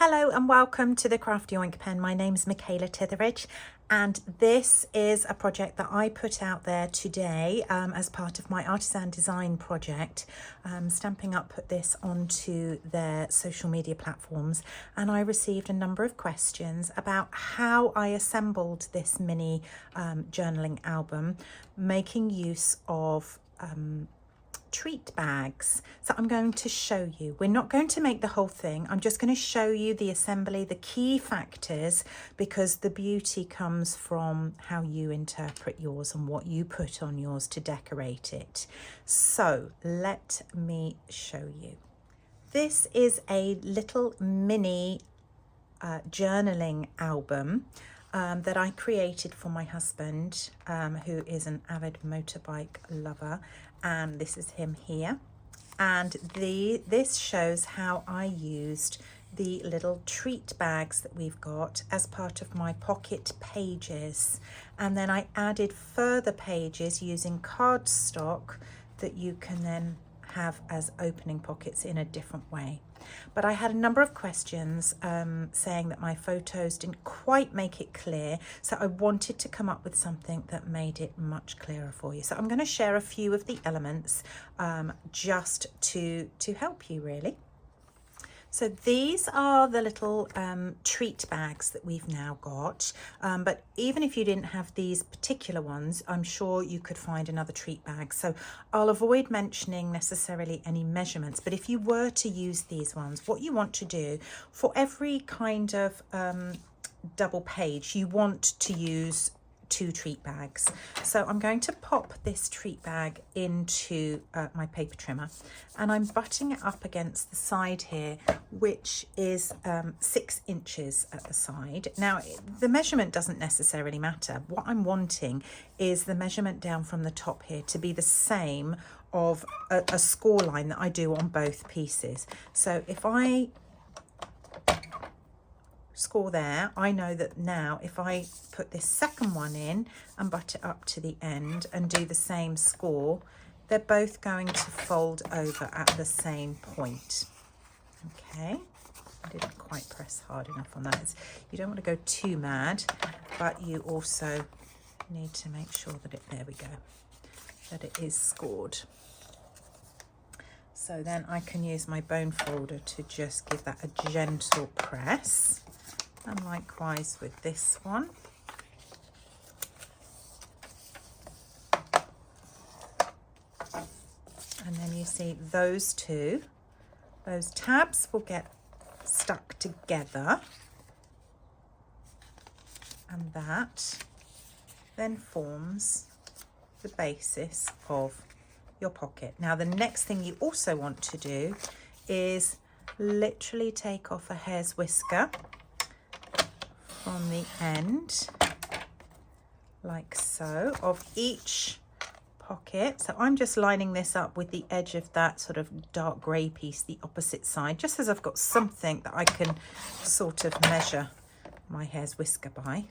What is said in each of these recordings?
Hello and welcome to the Crafty Oink Pen. My name's Mikaela Titheridge and this is a project that I put out there today as part of my Artisan design project. Stampin' Up put this onto their social media platforms and I received a number of questions about how I assembled this mini journaling album, making use of treat bags. So I'm going to show you. We're not going to make the whole thing. I'm just going to show you the assembly, the key factors, because the beauty comes from how you interpret yours and what you put on yours to decorate it. So let me show you. This is a little mini journaling album that I created for my husband, who is an avid motorbike lover, and this is him here. And this shows how I used the little treat bags that we've got as part of my pocket pages, and then I added further pages using cardstock that you can then have as opening pockets in a different way. But I had a number of questions saying that my photos didn't quite make it clear, so I wanted to come up with something that made it much clearer for you. So I'm going to share a few of the elements just to help you really. So these are the little treat bags that we've now got, but even if you didn't have these particular ones, I'm sure you could find another treat bag. So I'll avoid mentioning necessarily any measurements, but if you were to use these ones, what you want to do for every kind of double page, you want to use 2 treat bags. So I'm going to pop this treat bag into my paper trimmer, and I'm butting it up against the side here, which is 6 inches at the side. Now the measurement doesn't necessarily matter. What I'm wanting is the measurement down from the top here to be the same of a score line that I do on both pieces. So if I score there, I know that now if I put this second one in and butt it up to the end and do the same score, they're both going to fold over at the same point. Okay, I didn't quite press hard enough on that. You don't want to go too mad, but you also need to make sure that there we go, that it is scored. So then I can use my bone folder to just give that a gentle press. And likewise with this one. And then you see those tabs will get stuck together. And that then forms the basis of your pocket. Now the next thing you also want to do is literally take off a hair's whisker from the end, like so, of each pocket. So I'm just lining this up with the edge of that sort of dark grey piece, the opposite side, just as I've got something that I can sort of measure my hair's whisker by.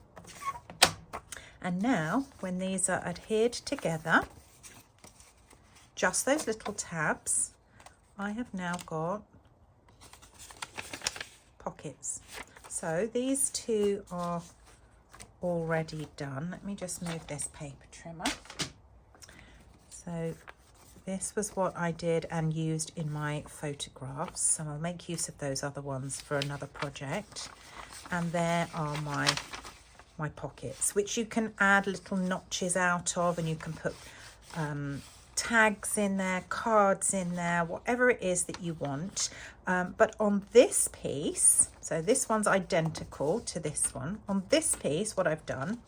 And now when these are adhered together, just those little tabs, I have now got pockets. So these 2 are already done. Let me just move this paper trimmer. So this was what I did and used in my photographs. So I'll make use of those other ones for another project. And there are my pockets, which you can add little notches out of, and you can put tags in there, cards in there, whatever it is that you want. But on this piece, so this one's identical to this one. On this piece, what I've done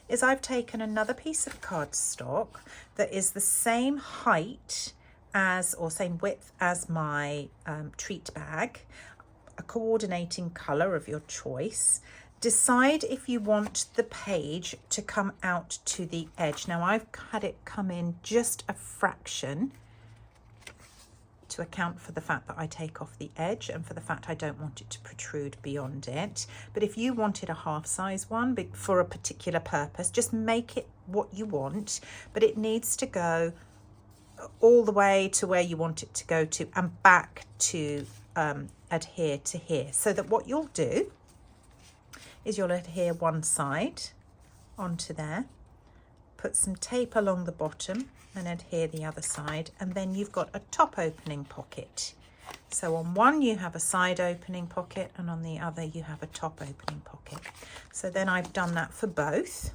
is I've taken another piece of cardstock that is the same height as, or same width as my treat bag, a coordinating colour of your choice. Decide if you want the page to come out to the edge. Now I've had it come in just a fraction to account for the fact that I take off the edge and for the fact I don't want it to protrude beyond it. But if you wanted a half size one for a particular purpose, just make it what you want, but it needs to go all the way to where you want it to go to and back to adhere to here, so that what you'll do is you'll adhere one side onto there, put some tape along the bottom and adhere the other side, and then you've got a top opening pocket. So on one you have a side opening pocket and on the other you have a top opening pocket. So then I've done that for both.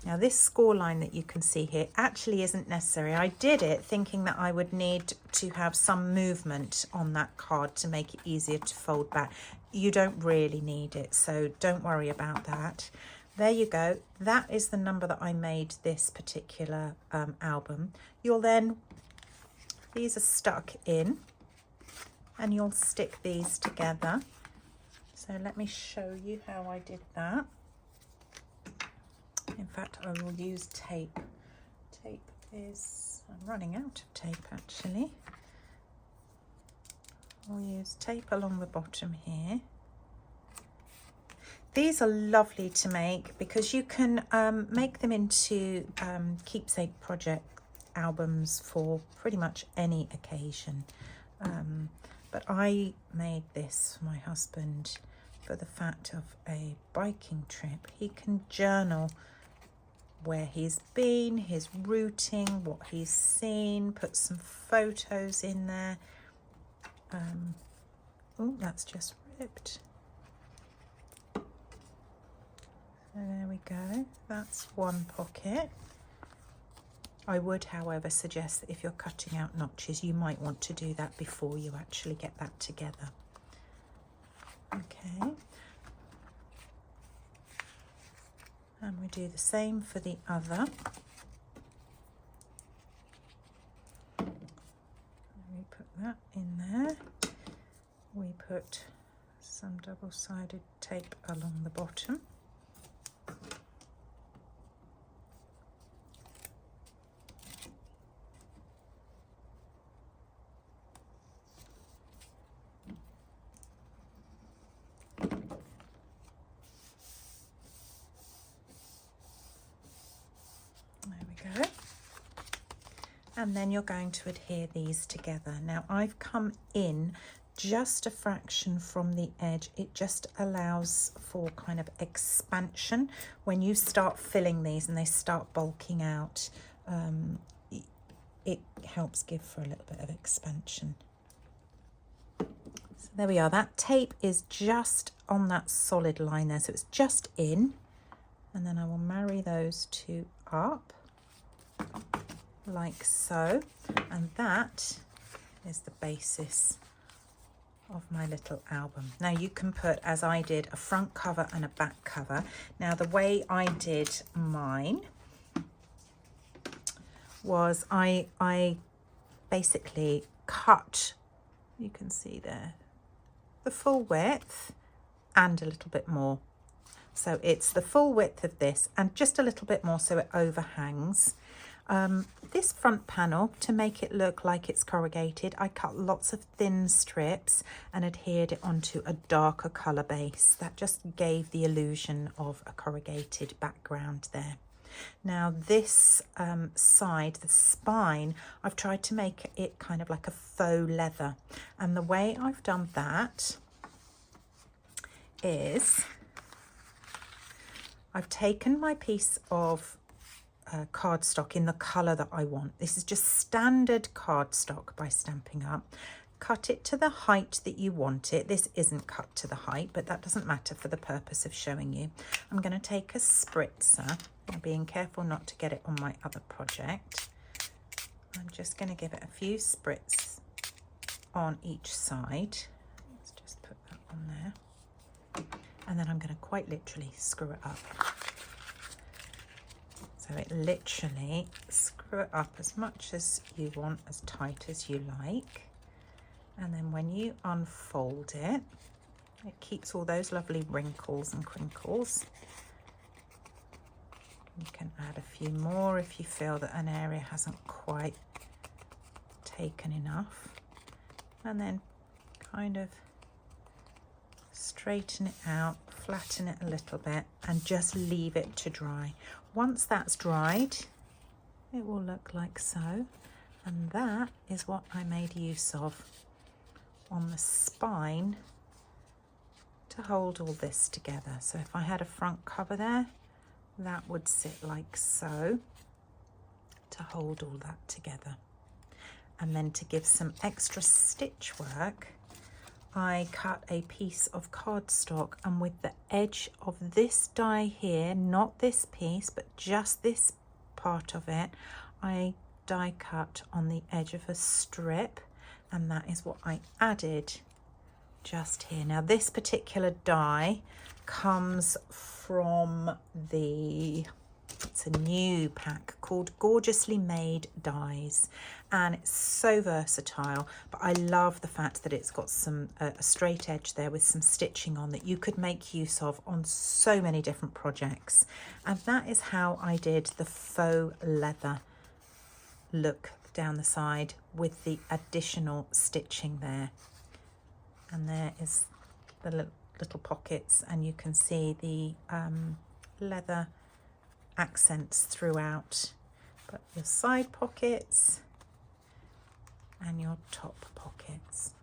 Now this score line that you can see here actually isn't necessary. I did it thinking that I would need to have some movement on that card to make it easier to fold back. You don't really need it, so don't worry about that. There you go. That is the number that I made this particular album. You'll then, these are stuck in, and you'll stick these together. So let me show you how I did that. In fact, I will use tape. Tape is, I'm running out of tape actually. I'll use tape along the bottom here. These are lovely to make because you can make them into keepsake project albums for pretty much any occasion. But I made this for my husband for the fact of a biking trip. He can journal where he's been, his routing, what he's seen, put some photos in there. Oh, that's just ripped. So there we go, that's one pocket. I would, however, suggest that if you're cutting out notches, you might want to do that before you actually get that together. Okay. And we do the same for the other. We put that in there. We put some double-sided tape along the bottom. And then you're going to adhere these together. Now I've come in just a fraction from the edge. It just allows for kind of expansion. When you start filling these and they start bulking out, it helps give for a little bit of expansion. So there we are. That tape is just on that solid line there. So it's just in. And then I will marry those two up, like so, and that is the basis of my little album. Now you can put, as I did, a front cover and a back cover. Now the way I did mine was I basically cut, you can see there, the full width and a little bit more. So it's the full width of this and just a little bit more so it overhangs. This front panel, to make it look like it's corrugated, I cut lots of thin strips and adhered it onto a darker colour base. That just gave the illusion of a corrugated background there. Now this side, the spine, I've tried to make it kind of like a faux leather. And the way I've done that is I've taken my piece of cardstock in the colour that I want. This is just standard cardstock by Stampin' Up. Cut it to the height that you want it. This isn't cut to the height, but that doesn't matter for the purpose of showing you. I'm going to take a spritzer. I'm being careful not to get it on my other project. I'm just going to give it a few spritz on each side. Let's just put that on there. And then I'm going to quite literally screw it up. So it literally, screw it up as much as you want, as tight as you like. And then when you unfold it, it keeps all those lovely wrinkles and crinkles. You can add a few more if you feel that an area hasn't quite taken enough. And then kind of straighten it out, flatten it a little bit, and just leave it to dry. Once that's dried, it will look like so. And that is what I made use of on the spine to hold all this together. So if I had a front cover there, that would sit like so to hold all that together. And then to give some extra stitch work, I cut a piece of cardstock, and with the edge of this die here, not this piece, but just this part of it, I die cut on the edge of a strip, and that is what I added just here. Now this particular die comes from it's a new pack called Gorgeously Made Dies, and it's so versatile, but I love the fact that it's got some a straight edge there with some stitching on that you could make use of on so many different projects. And that is how I did the faux leather look down the side with the additional stitching there. And there is the little pockets, and you can see the leather accents throughout, but your side pockets and your top pockets.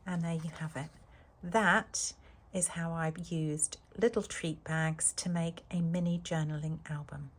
And there you have it. That is how I've used little treat bags to make a mini journaling album.